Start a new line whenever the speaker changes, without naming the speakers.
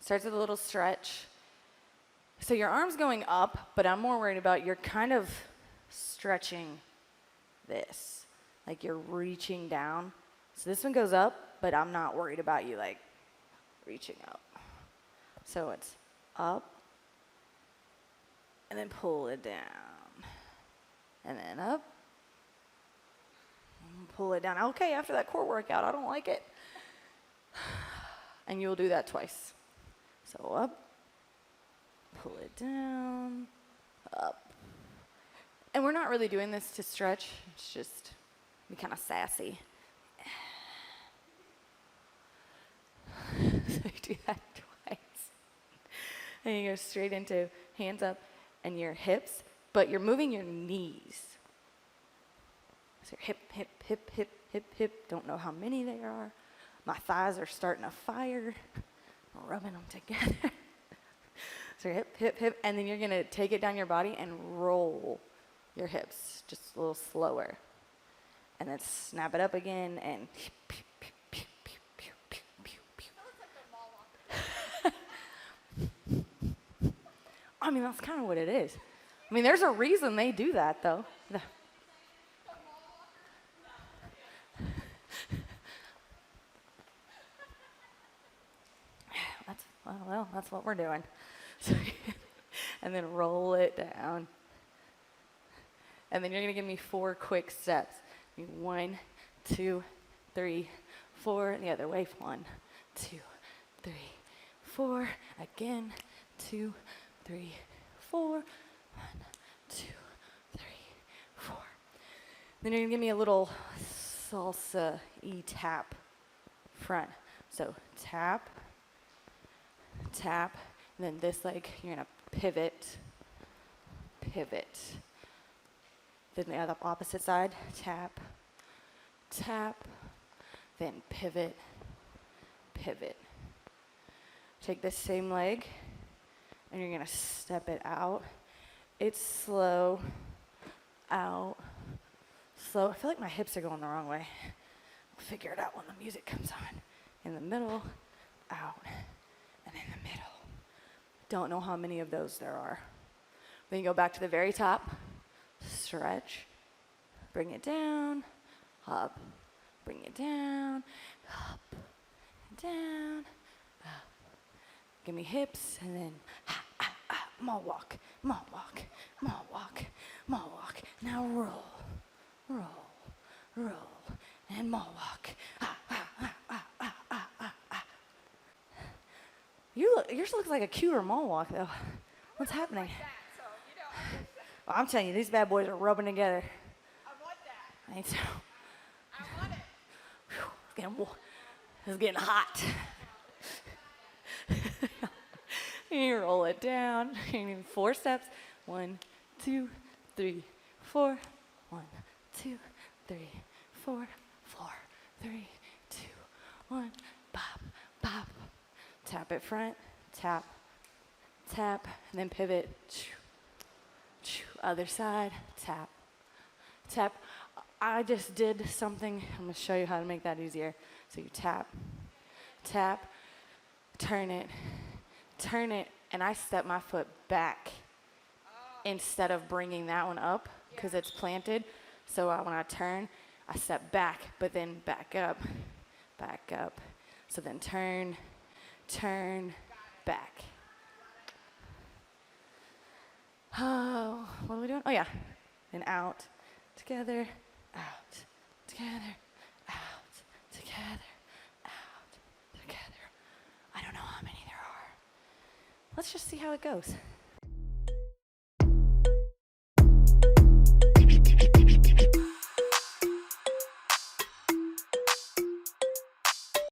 Starts with a little stretch. So your arm's going up, but I'm more worried about you're kind of stretching this. Like you're reaching down. So this one goes up, but I'm not worried about you like reaching up. So it's up, and then pull it down. And then up, and pull it down. Okay, after that core workout, I don't like it. And you'll do that twice. So up, pull it down, up. And we're not really doing this to stretch. It's just be kind of sassy. So you do that twice. And you go straight into hands up and your hips, but you're moving your knees. So hip, hip, hip, hip, hip, hip. Don't know how many there are. My thighs are starting a fire. I'm rubbing them together. So hip, hip, hip, and then you're gonna take it down your body and roll your hips just a little slower. And then snap it up again and pew, pew, pew, pew, pew, pew, pew, pew. I mean, that's kind of what it is. I mean, there's a reason they do that, though. Well, that's what we're doing. So, and then roll it down. And then you're going to give me 4 quick steps. 1, 2, 3, 4. And the other way. 1, 2, 3, 4. Again. 2, 3, 4. 1, 2, 3, 4. Then you're going to give me a little salsa-y tap front. So tap, tap, and then this leg, you're going to pivot, pivot. Then the other opposite side, tap, tap, then pivot, pivot. Take this same leg, and you're going to step it out. It's slow, out, slow. I feel like my hips are going the wrong way. We'll figure it out when the music comes on. In the middle, out, and in the middle. Don't know how many of those there are. Then you go back to the very top, stretch, bring it down, up, bring it down, up, down, up. Give me hips, and then mall walk, mall walk, mall walk, mall walk. Now roll, roll, roll, and mall walk. Yours looks like a cuter mall walk, though. What's happening? Well, I'm telling you, these bad boys are rubbing together.
I want that.
I think so.
I want it.
It's getting hot. You roll it down. You need 4 steps. 1, 2, 3, 4. 1, 2, 3, 4. 4, 3, 2, 1. Bop, bop. Tap it front. Tap, tap, and then pivot. Other side. Tap, tap. I just did something. I'm going to show you how to make that easier. So you tap, tap, turn it, and I step my foot back instead of bringing that one up because it's planted. So when I turn, I step back, but then back up. So then turn, back. Oh, what are we doing? Oh, yeah. Then out, together, out, together, out, together, out, together. I don't know how many there are. Let's just see how it goes.